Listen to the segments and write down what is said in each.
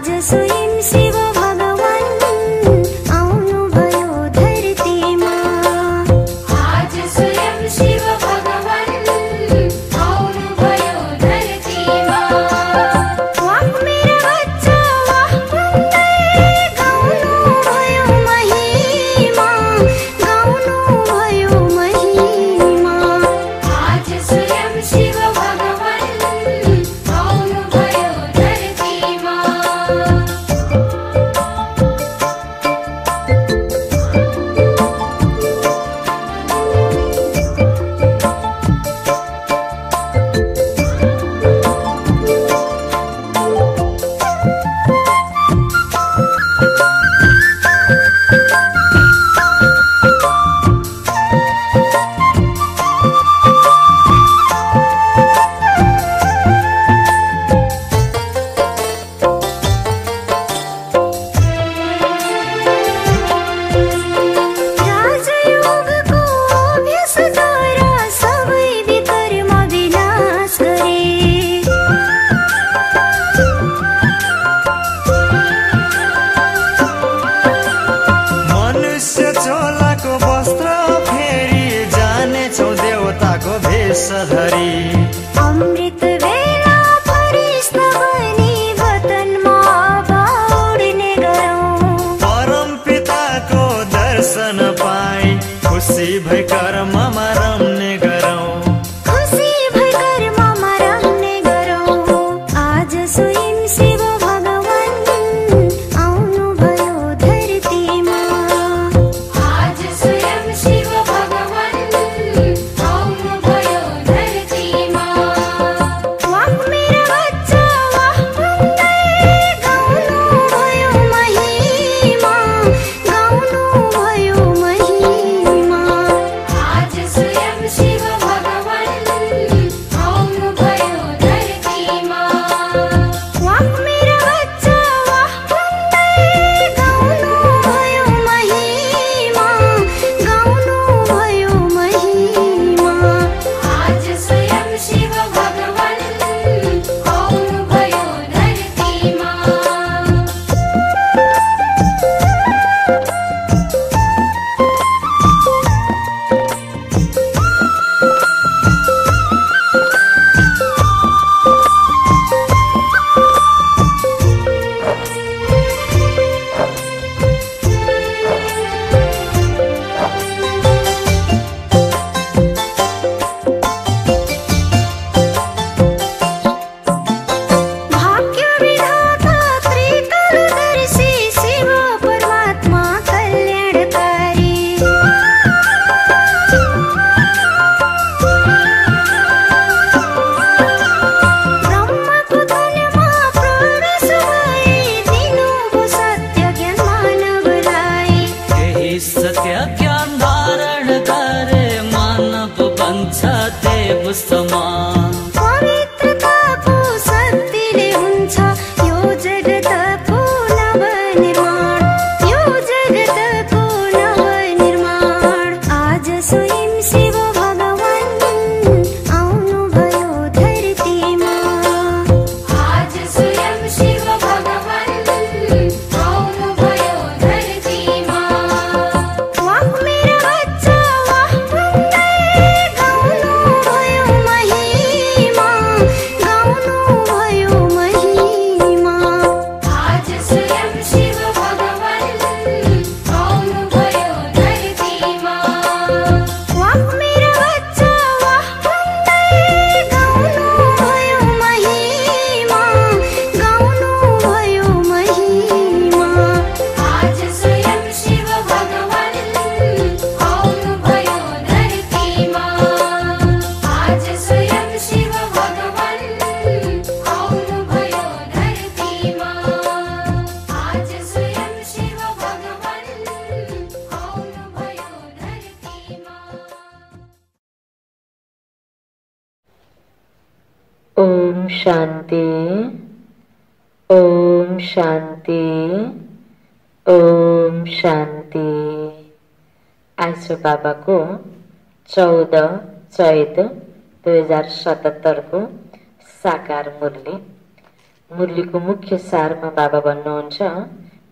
आज स्वयं शिव भगवान आउनुभयो धरतीमा। आज स्वयं शिव भगवान आउनुभयो धरतीमा। वाह मेरा बच्चा वाह भन्दै गाउनुभयो महिमा, गाउनुभयो महिमा। आज स्वयं शिव भगवान आउनुभयो धरतीमा। राजयोगको अभ्यासद्वारा सबै विकर्म विनाश गरे। मनुष्य चोलाको वस्त्र फेरि जानेछौ देवताको भेष धरी। अमृत बेला फरिश्ता बनी वतनमा उड्ने गरौँ। परम पिताको दर्शन पाई खुसी भई कर्ममा रम्ने गरौँ। खुसी भई कर्ममा रम्ने गरौँ। आज स्वयं शिव भगवान आउनुभयो धरतीमा। आज स्वयं शिव भगवान आउनुभयो धरतीमा। वाह मेरा बच्चा वाह भन्दै गाउनुभयो महिमा, गाउनुभयो महिमा। आज स्वयं शिव भगवान आउनुभयो धरतीमा। वाह मेरा बच्चा वाह भन्दै गाउनुभयो महिमा, गाउनुभयो महिमा। आज स्वयं शिव भगवान आउनुभयो धरतीमा। भाग्य विधाता त्रिकालदर्शी शिव परमात्मा कल्याणकारी। ब्रह्मको तनमा प्रवेश भई दिनुभयो सत्य ज्ञान मानवलाई। यही सत्य ज्ञान धारण करे मानव बन्छ देव समान। पवित्रताको शक्तिले हुन्छ यो जगतको नवनिर्माण, यो जगतको नवनिर्माण। आज स्वयं शिव भगवान आउनुभयो धरतीमा। आज स्वयं शिव भगवान आउनुभयो धरतीमा। वाह मेरा बच्चा वाह भन्दै गाउनुभयो महिमा, गाउनुभयो महिमा। आज स्वयं शिव भगवान आउनुभयो धरतीमा। वाह मेरा बच्चा वाह भन्दै गाउनुभयो महिमा, गाउनुभयो महिमा। आज स्वयं शिव भगवान आउनुभयो धरतीमा। आज स्वयं शिव भगवान आउनुभयो धरतीमा। आज स्वयं शिव भगवान आउनुभयो धरतीमा। ओम शांति, ओम शांति, ओम शांति। आइसो बाबाको 14 चैत 2077 को साकार मुरली मुरलीको मुख्य सारमा बाबा भन्नुहुन्छ,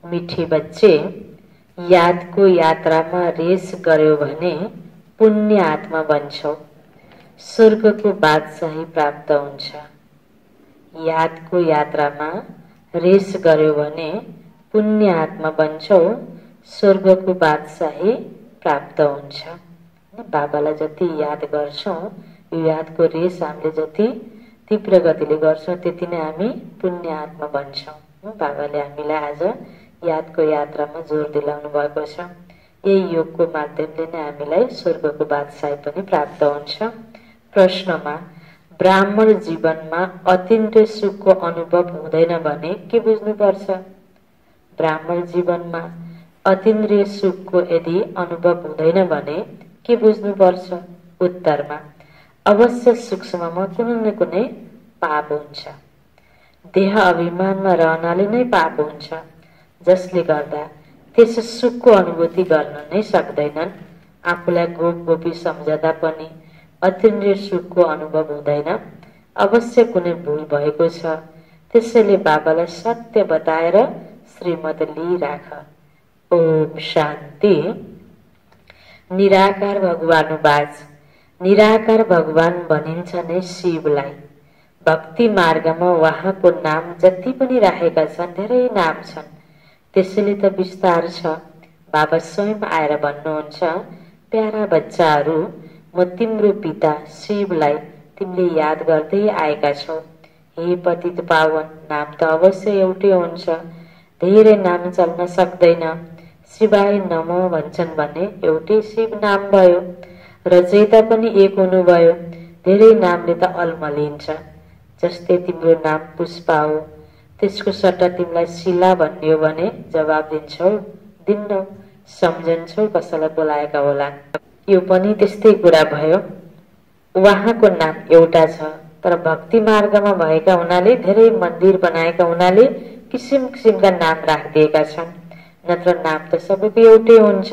मिठी बच्चे, यादको यात्रामा रेस गर्यो भने पुण्य आत्मा बन्छौ, स्वर्गको बादशाही प्राप्त हुन्छ। यादको यात्रामा रेस गर्यो भने पुण्य आत्मा बन्छौ, स्वर्गको बादशाही प्राप्त हुन्छ। बाबालाई जति याद गर्छौं, यो यादको रेस हामीले जति तीव्र गतिले गर्छौं त्यति नै हामी पुण्य आत्मा बन्छौं। बाबाले हामीलाई आज यादको यात्रामा जोड दिलाउनु भएको छ। यही योगको माध्यमले नै हामीलाई स्वर्गको बादशाही पनि प्राप्त हुन्छ। प्रश्नमा ब्राह्मण जीवनमा अतीन्द्रिय सुखको अनुभव हुँदैन भने के बुझ्नुपर्छ? ब्राह्मण जीवनमा अतीन्द्रिय सुखको यदि अनुभव हुँदैन भने के बुझ्नुपर्छ? उत्तरमा अवश्य सूक्ष्ममा कुनै न कुनै पाप हुन्छ। देह अभिमानमा रहनाले नै पाप हुन्छ, जसले गर्दा त्यस सुखको अनुभूति गर्न नै सक्दैनन्। आफूलाई गोप गोपी सम्झदा पनि अतीन्द्रिय सुखको अनुभव हुँदैन। अवश्य कुनै भूल भएको छ, त्यसैले बाबालाई सत्य बताएर श्रीमत लिइराख। ओम शान्ति। निराकार भगवानुवाच, निराकार भगवान भनिन्छ नै शिवलाई। भक्ति मार्गमा उहाँको नाम जति पनि राखेका छन् धेरै नाम छन्, त्यसैले त विस्तार छ। बाबा स्वयं आएर भन्नुहुन्छ, प्यारा बच्चाहरू, म तिम्रो पिता शिवलाई तिमीले याद गर्दै आएका छौ। हे पतित पावन, नाम त अवश्य एउटै हुन्छ, धेरै नाम चल्न सक्दैन। शिवाय नमो भन्छन् भने एउटै शिव नाम भयो। रचयिता पनि एक हुनुभयो, धेरै नामले त अल्मलिन्छ। जस्तै तिम्रो नाम पुष्पा हो, त्यसको सट्टा तिमीलाई शिला भनियो भने जवाब दिन्छौ? दिन्नौ। सम्झन्छौ कसैलाई बोलाएका होला। यो पनि त्यस्तै कुरा भयो। उहाँको नाम एउटा छ, तर भक्ति मार्गमा भएका हुनाले, धेरै मन्दिर बनाएका हुनाले किसिम किसिमका नाम राखिदिएका छन्। नत्र नाम त सबैको एउटै हुन्छ।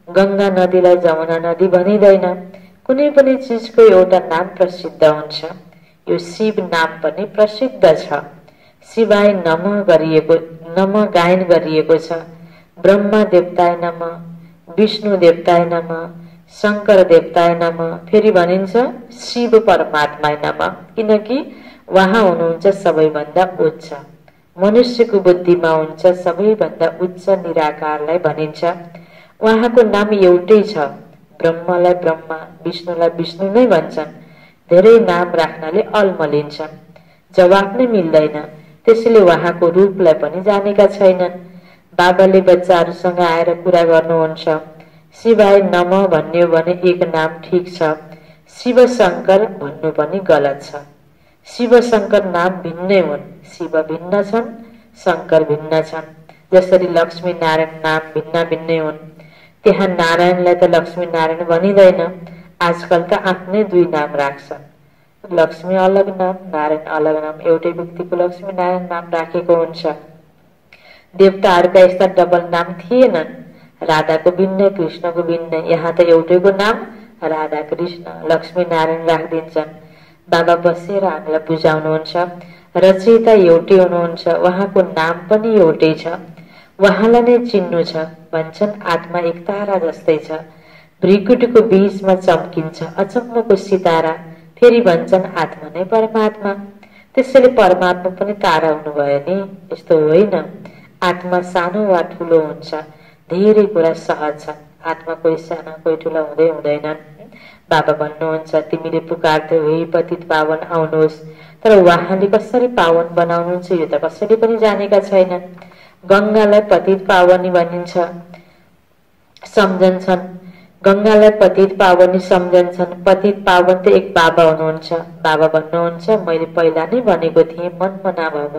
गंगा नदीलाई जमुना नदी भनिँदैन। कुनै पनि चिजको एउटा नाम प्रसिद्ध हुन्छ। यो शिव नाम पनि प्रसिद्ध छ। शिवाय नमः गरिएको, नमः गायन गरिएको छ। ब्रह्मा देवताय नमः, विष्णु देवताय नमः, शंकर देवताय नमः। फेरि भनिन्छ शिव परमात्माय नमः, किनकि उहाँ हुनुहुन्छ सबैभन्दा उच्च। मनुष्यको बुद्धिमा हुन्छ सबैभन्दा उच्च निराकारलाई भनिन्छ। उहाँको नाम एउटै छ। ब्रह्मालाई ब्रह्मा, विष्णुलाई विष्णु नै भन्छन्। धेरै नाम राख्नाले अल्मलिन्छन्, जवाफ नै मिल्दैन। त्यसैले उहाँको रूपलाई पनि जानेका छैनन्। बाबाले बच्चाहरूसँग आएर कुरा गर्नुहुन्छ। शिवाय नमः भन्यो भने एक नाम ठिक छ, शिव शंकर भन्नु पनि गलत छ। शिव शंकर नाम भिन्नै हुन्। शिव भिन्न छन्, शंकर भिन्न छन्। जसरी लक्ष्मी नारायण नाम भिन्न भिन्नै हुन्, त्यहाँ नारायणलाई त लक्ष्मी नारायण भनिँदैन। आजकल त आफ्नै दुई नाम राख्छन्, लक्ष्मी अलग नाम, नारायण अलग नाम। एउटै व्यक्तिको लक्ष्मी नारायण नाम राखेको हुन्छ। देवताहरूका यस्ता डबल नाम थिएनन्। राधाको भिन्नै, कृष्णको भिन्नै। यहाँ त एउटैको नाम राधा कृष्ण लक्ष्मी नारायण राखिदिन्छन्। बाबा बसेर हामीलाई बुझाउनुहुन्छ। रचयिता एउटै हुनुहुन्छ, उहाँको नाम पनि एउटै छ। उहाँलाई नै चिन्नु छ। भन्छन् आत्मा एक तारा जस्तै छ, भ्रिकुटीको बीचमा चम्किन्छ अचम्मको सितारा। फेरि भन्छन् आत्मा नै परमात्मा। त्यसैले परमात्मा पनि तारा हुनुभयो नि, यस्तो होइन। आत्मा सानो वा ठुलो हुन्छ, धेरै कुरा सहज छन्। आत्मा कोही साना कोही ठुला हुँदै हुँदैनन्। बाबा भन्नुहुन्छ तिमीले पुकार्दै हे पतित पावन आउनुहोस्, तर उहाँले कसरी पावन बनाउनुहुन्छ यो त कसैले पनि जानेका छैनन्। गंगालाई पतित पावनी भनिन्छ, सम्झन्छन्। गंगालाई पतित पावनी सम्झन्छन्। पतित पावन त एक बाबा हुनुहुन्छ। बाबा भन्नुहुन्छ मैले पहिला नै भनेको थिएँ, मनमा नभव,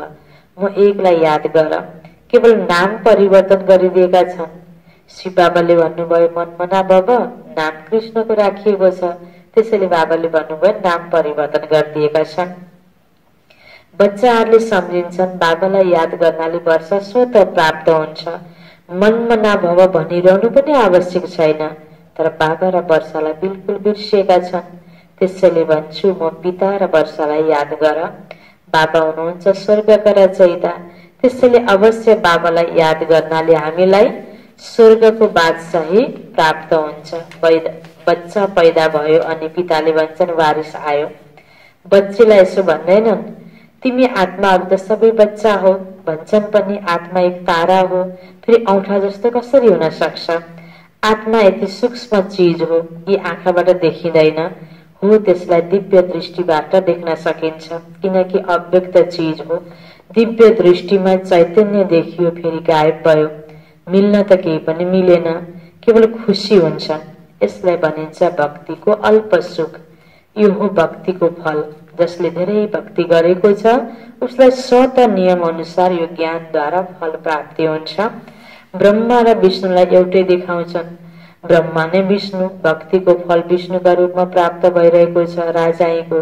म एकलाई याद गर। केवल नाम परिवर्तन गरिदिएका छन्। शिव बाबाले भन्नुभयो मनमा नभव, नाम कृष्णको राखिएको छ। त्यसैले बाबाले भन्नुभयो नाम परिवर्तन गरिदिएका छन्। बच्चाहरूले सम्झिन्छन् बाबालाई याद गर्नाले वर्ष स्वत प्राप्त हुन्छ। मनमा नभव भनिरहनु पनि आवश्यक छैन। तर बाबा र वर्षालाई बिल्कुल बिर्सिएका छन्। त्यसैले भन्छु म पिता र वर्षालाई याद गर। बाबा हुनुहुन्छ स्वर्गका रचयिता। त्यसैले अवश्य बाबालाई याद गर्नाले हामीलाई स्वर्गको बादशाही प्राप्त हुन्छ। बच्चा पैदा भयो अनि पिताले भन्छन् वारिस आयो। बच्चीलाई यसो भन्दैनन्, तिमी आत्माहरू त सबै बच्चा हो, भन्छन् पनि आत्मा एक तारा हो, फेरि औँठा जस्तो कसरी हुन सक्छ? आत्मा यति सूक्ष्म चीज हो, यी आँखाबाट देखिँदैन हो, त्यसलाई दिव्य दृष्टिबाट देख्न सकिन्छ, किनकि अव्यक्त चीज हो। दिव्य दृष्टिमा चैतन्य देखियो फेरि गायब भयो, मिल्न त केही पनि मिलेन, केवल खुसी हुन्छ। यसलाई भनिन्छ भक्तिको अल्प सुख। यो हो भक्तिको फल। जसले धेरै भक्ति गरेको छ उसलाई स्वत नियम अनुसार यो ज्ञानद्वारा फल प्राप्ति हुन्छ। ब्रह्मा र विष्णुलाई एउटै देखाउँछन्। ब्रह्मा नै विष्णु, भक्तिको फल विष्णुका रूपमा प्राप्त भइरहेको छ राजाईको।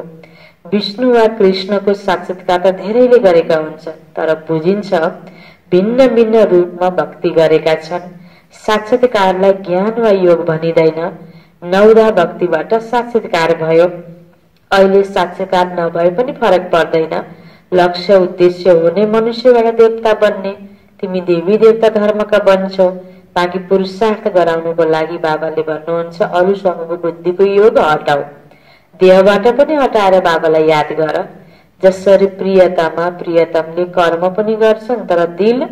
विष्णु वा कृष्णको साक्षात्कार त धेरैले गरेका हुन्छन्, तर बुझिन्छ भिन्न भिन्न रूपमा भक्ति गरेका छन्। साक्षात्कारलाई ज्ञान वा योग भनिँदैन। नौरा भक्तिबाट साक्षात्कार भयो। अहिले साक्षात्कार नभए पनि फरक पर्दैन। लक्ष्य उद्देश्य हुने मनुष्यबाट देवता बन्ने। तिमी देवी देवता धर्मका बन्छौ। बाँकी पुरुषार्थ गराउनुको लागि बाबाले भन्नुहुन्छ अरूसँगको बुद्धिको योग हटाऊ। देहबाट पनि हटाएर बाबालाई याद गर। जसरी प्रियतामा प्रियतमले कर्म पनि गर्छन् तर दिल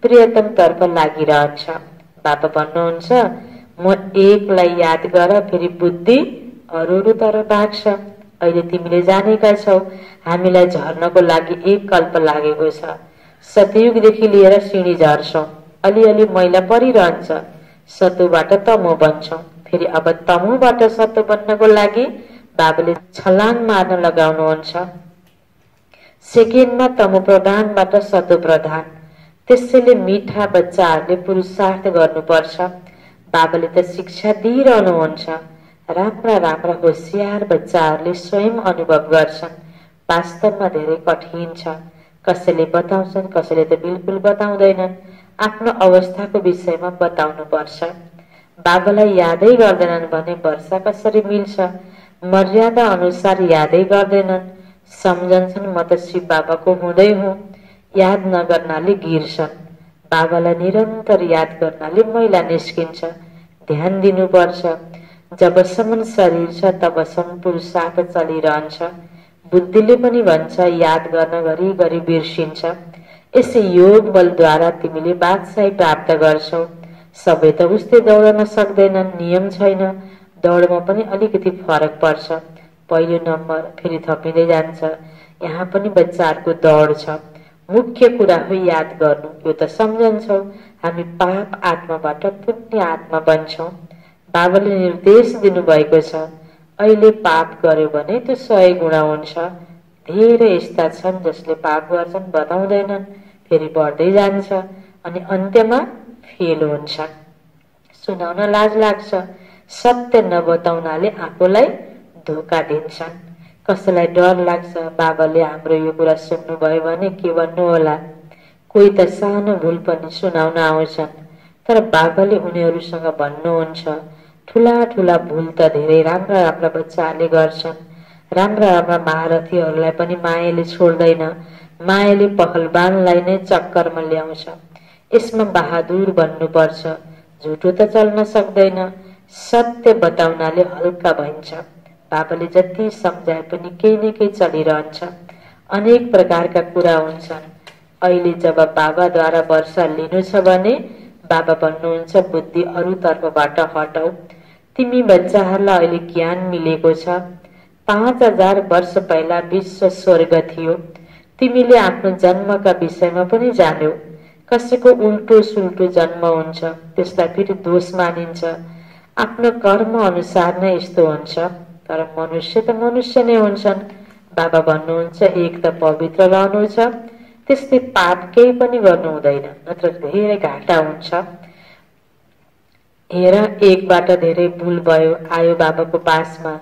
प्रियतम तर्फ लागिरहन्छ। बाबा भन्नुहुन्छ म एकलाई याद गर, फेरि बुद्धि अरू तर्फ भाग्छ। अहिले तिमीले जानेका छौ हामीलाई झर्नको लागि 1 कल्प लागेको छ। सतयुगदेखि लिएर सिँढी झर्छौं, अलिअलि मैला परिरहन्छ। सतुबाट तमो बन्छौं, फेरि अब तमोबाट सतो बन्नको लागि बाबाले छलाङ मार्न लगाउनुहुन्छ। सेकेन्डमा तमो प्रधानबाट सतो प्रधान। त्यसैले मिठा बच्चाहरूले पुरुषार्थ गर्नुपर्छ। बाबाले त शिक्षा दिइरहनुहुन्छ। राम्रा राम्रा होशियार बच्चाहरूले स्वयं अनुभव गर्छन्। वास्तवमा धेरै कठिन छ। कसैले बताउँछन्, कसैले त बिल्कुल बताउँदैनन्। आफ्नो अवस्थाको विषयमा बताउनु पर्छ। बाबालाई यादै गर्दैनन् भने वर्षा कसरी मिल्छ? मर्यादा अनुसार यादै गर्दैनन्। सम्झन्छन् म त शिव बाबाको हुँदै हुँ। याद नगर्नाले गिर्छन्। बाबालाई निरन्तर याद गर्नाले मैला निस्किन्छ। ध्यान दिनुपर्छ। जबसम्म शरीर छ तबसम्म पुरुषार्थ चलिरहन्छ। बुद्धिले पनि भन्छ याद गर्न गरी गरी बिर्सिन्छ। यसै योग बलद्वारा तिमीले बादशाही प्राप्त गर्छौ। सबै त उस्तै दौडन सक्दैनन्, नियम छैन। दौडमा पनि अलिकति फरक पर्छ। पहिलो नम्बर फेरि थपिँदै जान्छ। यहाँ पनि बच्चाहरूको दौड छ। मुख्य कुरा हो याद गर्नु। यो त सम्झन्छौ हामी पाप आत्माबाट पुण्य आत्मा बन्छौं। बाबाले निर्देश दिनुभएको छ अहिले पाप गर्यो भने त्यो 100 गुणा हुन्छ। धेरै यस्ता छन् जसले पाप गर्छन्, बताउँदैनन्, फेरि बढ्दै जान्छ अनि अन्त्यमा फेल हुन्छ। सुनाउन लाज लाग्छ। सत्य नबताउनाले आफूलाई धोका दिन्छन्। कसैलाई डर लाग्छ बाबाले हाम्रो यो कुरा सुन्नुभयो भने के भन्नु होला। कोही त सानो भूल पनि सुनाउन आउँछन्, तर बाबाले उनीहरूसँग भन्नुहुन्छ ठुला ठुला भूल त धेरै राम्रा राम्रा बच्चाहरूले गर्छन्। राम्रा राम्रा महारथीहरूलाई पनि मायाले छोड्दैन। मायाले पहलवानलाई नै चक्करमा ल्याउँछ। यसमा बहादुर बन्नुपर्छ। झुटो त चल्न सक्दैन। सत्य बताउनाले हल्का भइन्छ। बाबाले जति सम्झाए पनि केही न केही चलिरहन्छ। अनेक प्रकारका कुरा हुन्छन्। अहिले जब बाबाद्वारा वर्षा लिनु छ भने बाबा भन्नुहुन्छ बुद्धि अरू तर्फबाट हटाऊ। तिमी बच्चाहरूलाई अहिले ज्ञान मिलेको छ। 5000 वर्ष पहिला विश्व स्वर्ग थियो। तिमीले आफ्नो जन्मका विषयमा पनि जान्यौ। कसैको उल्टो सुल्टो जन्म हुन्छ, त्यसलाई फेरि दोष मानिन्छ। आफ्नो कर्म अनुसार नै यस्तो हुन्छ। तर मनुष्य त मनुष्य नै हुन्छन्। बाबा भन्नुहुन्छ एक त पवित्र रहनु छ, त्यस्तै पाप केही पनि गर्नु हुँदैन, नत्र धेरै घाटा हुन्छ। हेर एकबाट धेरै भूल भयो, आयो बाबाको पासमा,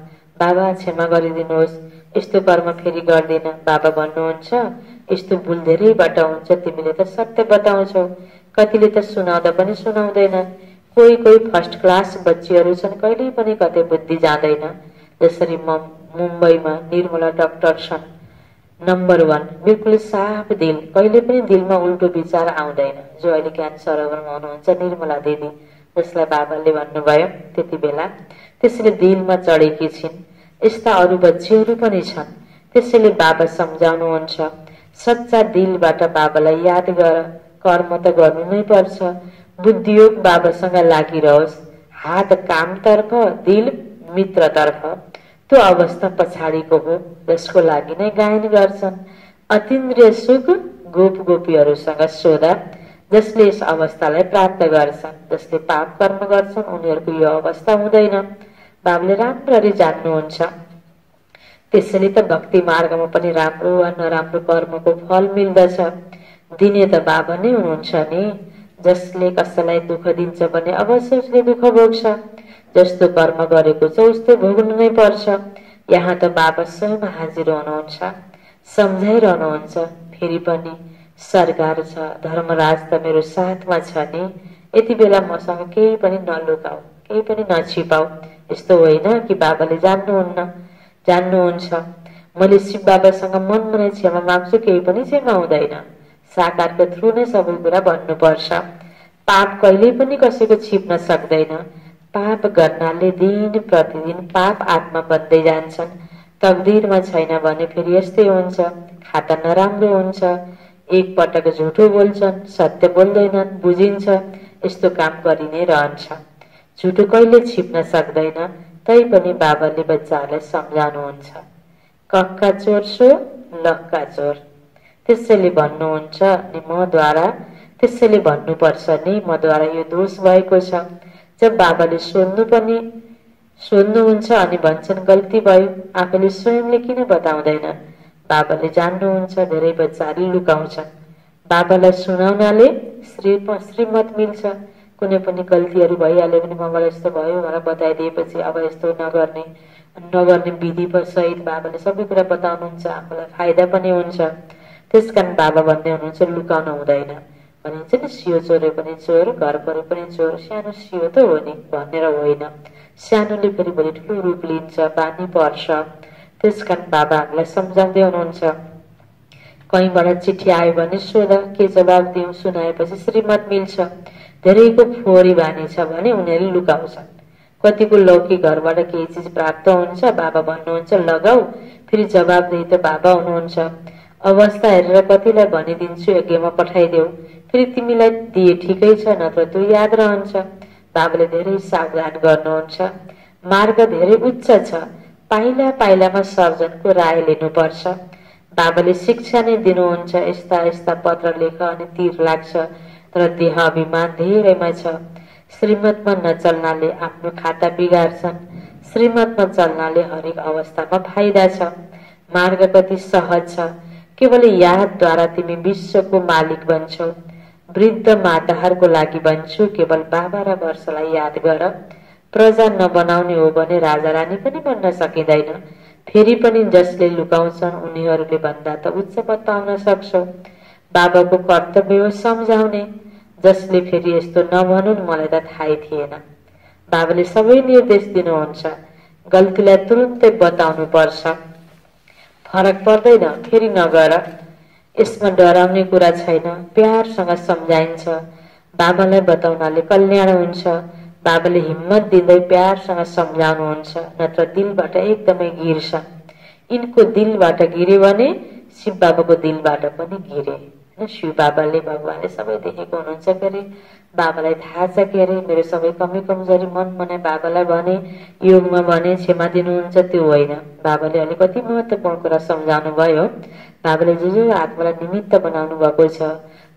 बाबा क्षमा गरिदिनुहोस्, यस्तो कर्म फेरि गर्दिन। बाबा भन्नुहुन्छ यस्तो भूल धेरैबाट हुन्छ, तिमीले त सत्य बताउँछौ, कतिले त सुनाउँदा पनि सुनाउँदैन। कोही कोही फर्स्ट क्लास बच्चीहरू छन्, कहिल्यै पनि कतै बुद्धि जाँदैन। जसरी मुम्बईमा निर्मला डाक्टर छन्, नम्बर 1, बिल्कुल साफ दिल, कहिले पनि दिलमा उल्टो विचार आउँदैन। जो अहिले ज्ञान सरोवरमा हुनुहुन्छ निर्मला दिदी, जसलाई बाबाले भन्नुभयो त्यति बेला, त्यसैले दिलमा चढेकी छिन्। यस्ता अरू बच्चीहरू पनि छन्। त्यसैले बाबा सम्झाउनुहुन्छ, सच्चा दिलबाट बाबालाई याद गर, कर्म त गर्नु नै पर्छ। बुद्धियोग बाबासँग लागिरहोस्, हात कामतर्फ, दिल मित्रतर्फ। त्यो अवस्था पछाडिको हो, जसको लागि नै गायन गर्छन्। अतीन्द्रिय सुख गोप गोपीहरूसँग सोधा, जसले यस अवस्थालाई प्राप्त गर्छन्। जसले पाप कर्म गर्छन् उनीहरूको यो अवस्था हुँदैन। बाबाले राम्ररी जान्नुहुन्छ। त्यसैले त भक्ति मार्गमा पनि राम्रो वा नराम्रो कर्मको फल मिल्दछ। दिने त बाबा नै हुनुहुन्छ नि। जसले कसैलाई दुःख दिन्छ भने अवश्य उसले दुःख भोग्छ। जस्तो कर्म गरेको छ उस्तै भोग्नु नै पर्छ। यहाँ त बाबा स्वयं हाजिर हुनुहुन्छ, सम्झाइरहनुहुन्छ। फेरि पनि सरकार छ, धर्मराज त मेरो साथमा छ नि। यति बेला मसँग केही पनि नलुकाऊ, केही पनि नछिपाऊ। यस्तो होइन कि बाबाले जान्नुहुन्छ। मैले शिव बाबासँग मनमनै क्षमा माग्छु, केही पनि क्षमा हुँदैन। साकारको थ्रु नै सबै कुरा भन्नुपर्छ। पाप कहिल्यै पनि कसैको छिप्न सक्दैन। पाप गर्नाले दिन प्रतिदिन पाप आत्मा बन्दै जान्छन्। तकदिरमा छैन भने फेरि यस्तै हुन्छ। खाता नराम्रो हुन्छ, एक पटक झुठो बोल्छन्, सत्य बोल्दैनन्, बुझिन्छ। यस्तो काम गरि नै रहन्छ। झुठो कहिले छिप्न सक्दैन। तैपनि बाबाले बच्चाहरूलाई सम्झाउनुहुन्छ, कक्का चोर सो लक्का चोर। त्यसैले भन्नुहुन्छ नि मद्वारा, त्यसैले भन्नुपर्छ नि मद्वारा यो दोष भएको छ। जब बाबाले सोध्नुहुन्छ अनि भन्छन् गल्ती भयो, आफूले स्वयंले किन बताउँदैनन्? बाबाले जान्नुहुन्छ। धेरै बच्चाहरूले लुकाउँछन्। बाबालाई सुनाउनाले श्रीमत मिल्छ। कुनै पनि गल्तीहरू भइहाल्यो भने मलाई यस्तो भयो भनेर बताइदिएपछि अब यस्तो नगर्ने विधि सहित बाबाले सबै कुरा बताउनुहुन्छ। आफूलाई फाइदा पनि हुन्छ। त्यसकारण बाबा भन्दै हुनुहुन्छ लुकाउनु हुँदैन। भनिन्छ नि सियो चोरे पनि चोर, घर परे पनि चोर, सानो सियो त हो नि भनेर होइन। सानोले फेरि भोलि ठुलो रूप लिन्छ, बानी पर्छ। त्यसकारण बाबा हामीलाई सम्झाउँदै हुनुहुन्छ, कहीँबाट चिठी आयो भने सोध, के जवाब दिउँ? सुनाएपछि श्रीमत मिल्छ। धेरैको फोहोरी बानी छ भने उनीहरूले लुकाउँछन्। कतिको लौकिक घरबाट केही चिज प्राप्त हुन्छ, बाबा भन्नुहुन्छ लगाऊ, फेरि जवाबदेही त बाबा हुनुहुन्छ। अवस्था हेरेर कतिलाई भनिदिन्छु यज्ञमा पठाइदेऊ, फेरि तिमीलाई दिए ठिकै छ, नत्र त्यो याद रहन्छ। बाबाले धेरै सावधान गर्नुहुन्छ। मार्ग धेरै उच्च छ। पाइला पाइलामा सर्जनको राय लिनुपर्छ। बाबाले शिक्षा नै दिनुहुन्छ। यस्ता यस्ता पत्र लेख अनि तीर लाग्छ, तर देह अभिमान धेरैमा छ। श्रीमतमा नचल्नाले आफ्नो खाता बिगार्छन्। श्रीमतमा चल्नाले हरेक अवस्थामा फाइदा छ। मार्ग कति सहज छ। केवल यादद्वारा तिमी विश्वको मालिक बन्छौ। वृद्ध माताहरूको लागि भन्छु, केवल बाबा र वर्षलाई याद गर। प्रजा नबनाउने हो भने राजा रानी पनि बन्न सकिँदैन। फेरि पनि जसले लुकाउँछन् उनीहरूले भन्दा त उच्च बताउन सक्छौ। बाबाको कर्तव्य हो सम्झाउने। जसले फेरि यस्तो नभनुन् मलाई त थाहै थिएन। बाबाले सबै निर्देश दिनुहुन्छ। गल्तीलाई तुरुन्तै बताउनु पर्छ। फरक पर्दैन, फेरि नगर। यसमा डराउने कुरा छैन। प्यारसँग सम्झाइन्छ। बाबालाई बताउनाले कल्याण हुन्छ। बाबाले हिम्मत दिँदै प्यारसँग सम्झाउनुहुन्छ, नत्र दिलबाट एकदमै गिर्छ। यिनको दिलबाट गिर्यो भने शिव बाबाको दिलबाट पनि गिरे। शिव बाबाले भगवानले सबै देखेको हुनुहुन्छ के अरे। बाबालाई थाहा छ के अरे मेरो सबै कमी कमजोरी मन मनाइ बाबालाई भने, योगमा भने क्षमा दिनुहुन्छ, त्यो होइन। बाबाले अलिकति महत्त्वपूर्ण कुरा सम्झाउनु भयो। बाबाले जो आत्मालाई निमित्त बनाउनु भएको छ,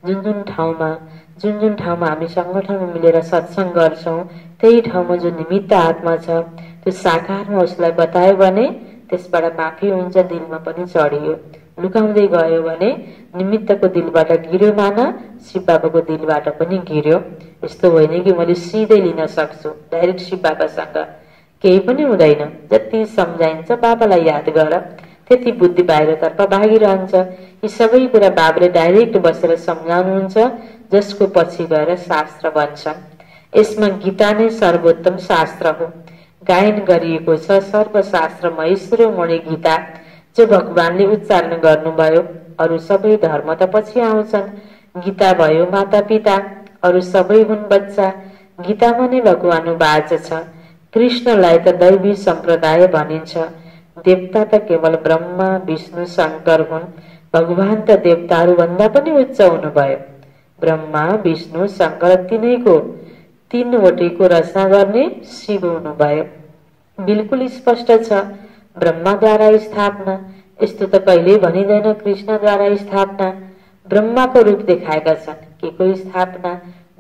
जुन जुन ठाउँमा हामी संगठनमा मिलेर सत्संग गर्छौं, त्यही ठाउँमा जो निमित्त आत्मा छ त्यो साकारमा उसलाई बतायो भने त्यसबाट माफी हुन्छ, दिलमा पनि चढियो। लुकाउँदै गयो भने निमित्तको दिलबाट गिर्यो मान, शिव बाबाको दिलबाट पनि गिर्यो। यस्तो होइन कि मैले सिधै लिन सक्छु डाइरेक्ट शिव बाबासँग, केही पनि हुँदैन। जति सम्झाइन्छ बाबालाई याद गर, त्यति बुद्धि बाहिरतर्फ भागिरहन्छ। यी सबै कुरा बाबाले डाइरेक्ट बसेर सम्झाउनुहुन्छ, जसको पछि गएर शास्त्र बन्छन्। यसमा गीता नै सर्वोत्तम शास्त्र हो। गायन गरिएको छ सर्वशास्त्र महेश्वरी मणि गीता। जो भगवानले उच्चारण गर्नुभयो। अरू सबै धर्म त पछि आउँछन्। गीता भयो माता पिता, अरू सबै हुन् बच्चा। गीतामा नै भगवानुवाच छ। कृष्णलाई त दैवी सम्प्रदाय भनिन्छ। देवता त केवल ब्रह्मा विष्णु शङ्कर हुन्। भगवान त देवताहरू भन्दा पनि उच्च हुनुभयो। ब्रह्मा विष्णु शङ्कर तिनैको तीनवटैको रचना गर्ने शिव हुनुभयो। बिल्कुल स्पष्ट छ। ब्रह्माद्वारा स्थापना, यस्तो त कहिल्यै भनिँदैन कृष्णद्वारा स्थापना। ब्रह्माको रूप देखाएका छन्, केको स्थापना?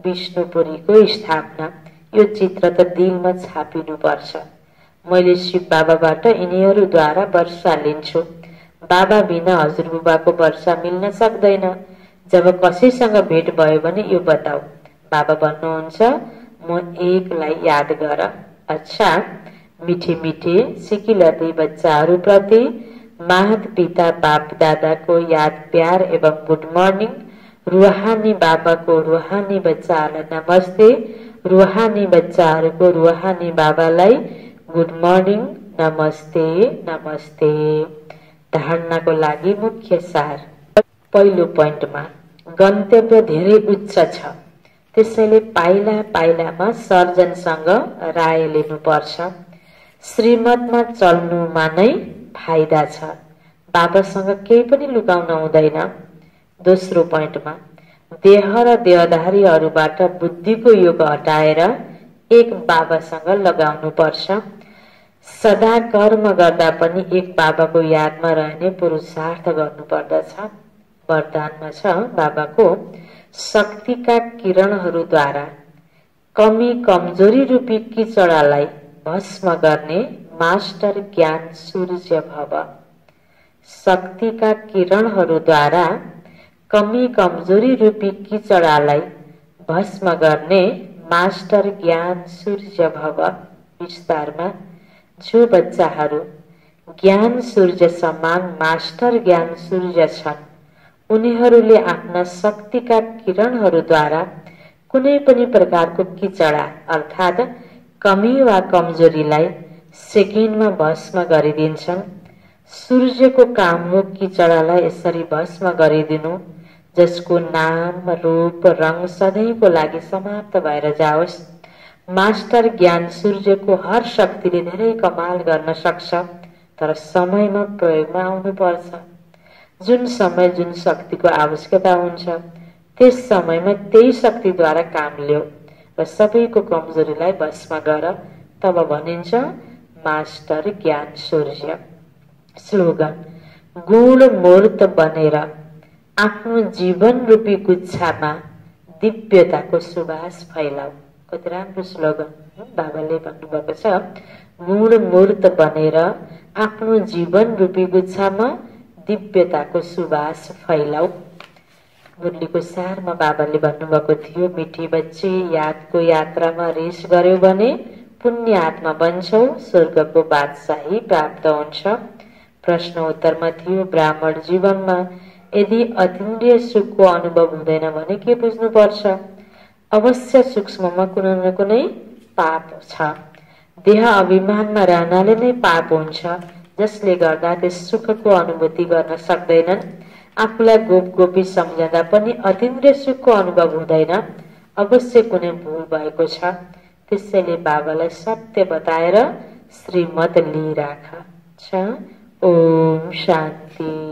विष्णुपुरीको स्थापना। यो चित्र त दिलमा छापिनु पर्छ। मैले शिव बाबाबाट यिनीहरूद्वारा वर्षा लिन्छु। बाबा बिना हजुरबुबाको वर्षा मिल्न सक्दैन। जब कसैसँग भेट भयो भने यो बताऊ। बाबा भन्नुहुन्छ, म एकलाई याद गर। अच्छा, मिठे मिठे सिकिलती बच्चाहरूप्रति मात पिता बाप दादाको याद प्यार एवं गुड मर्निङ। रूहानी बाबाको रूहानी बच्चाहरूलाई नमस्ते। रूहानी बच्चाहरूको रूहानी बाबालाई गुड मर्निङ, नमस्ते नमस्ते। धारणाको लागि मुख्य सार। पहिलो पोइन्टमा गन्तव्य धेरै उच्च छ, त्यसैले पाइला पाइलामा सर्जनसँग राय लिनुपर्छ। श्रीमतमा चल्नुमा नै फाइदा छ। बाबासँग केही पनि लुकाउन हुँदैन। दोस्रो पोइन्टमा देह र देहधारीहरूबाट बुद्धिको योग हटाएर एक बाबासँग लगाउनुपर्छ। सदा कर्म गर्दा पनि एक बाबाको यादमा रहने पुरुषार्थ गर्नुपर्दछ। वरदानमा छ बाबाको शक्तिका किरणहरूद्वारा कमी कमजोरी रूपी किचडालाई भस्म गर्ने मास्टर ज्ञान सूर्य भव। शक्तिका किरणहरूद्वारा कमी कमजोरी रूपी किचडालाई भस्म गर्ने मास्टर ज्ञान सूर्य भव। विस्तारमा जो बच्चाहरू ज्ञान सूर्य समान मास्टर ज्ञान सूर्य छन्, उनीहरूले आफ्ना शक्तिका किरणहरूद्वारा कुनै पनि प्रकारको किचडा अर्थात् कमी वा कमजोरीलाई सेकेन्डमा भस्म गरिदिन्छन्। सूर्यको काम हो किचडालाई यसरी भस्म गरिदिनु, जसको नाम रूप रङ सधैँको लागि समाप्त भएर जाओस्। मास्टर ज्ञान सूर्यको हर शक्तिले धेरै कमाल गर्न सक्छ, तर समयमा प्रयोगमा आउनुपर्छ। जुन समय जुन शक्तिको आवश्यकता हुन्छ, त्यस समयमा त्यही शक्तिद्वारा काम ल्याऊ र सबैको कमजोरीलाई भस्म गर, तब भनिन्छ मास्टर ज्ञान सूर्य। स्लोगन गुण मूर्त बनेर आफ्नो जीवन रूपी गुच्छामा दिव्यताको सुवास फैलाऊ। कति राम्रो स्लोगन बाबाले भन्नुभएको छ। गुण मूर्त बनेर आफ्नो जीवन रूपी गुच्छामा दिव्यताको सुवास फैलाऊ। मुरलीको सारमा बाबाले भन्नुभएको थियो, मिठी बच्ची यादको यात्रामा रेस गर्यो भने पुण्य आत्मा बन्छौ, स्वर्गको बादशाही प्राप्त हुन्छ। प्रश्न उत्तरमा थियो, ब्राह्मण जीवनमा यदि अतीन्द्रिय सुखको अनुभव हुँदैन भने के बुझ्नुपर्छ? अवश्य सूक्ष्ममा कुनै न कुनै पाप छ। देह अभिमानमा रहनाले नै पाप हुन्छ, जसले गर्दा त्यस सुखको अनुभूति गर्न सक्दैनन्। आफूलाई गोप गोपी सम्झँदा पनि अतीन्द्रिय सुखको अनुभव हुँदैन, अवश्य कुनै भूल भएको छ। त्यसैले बाबालाई सत्य बताएर श्रीमत लिइराख। ओम शान्ति।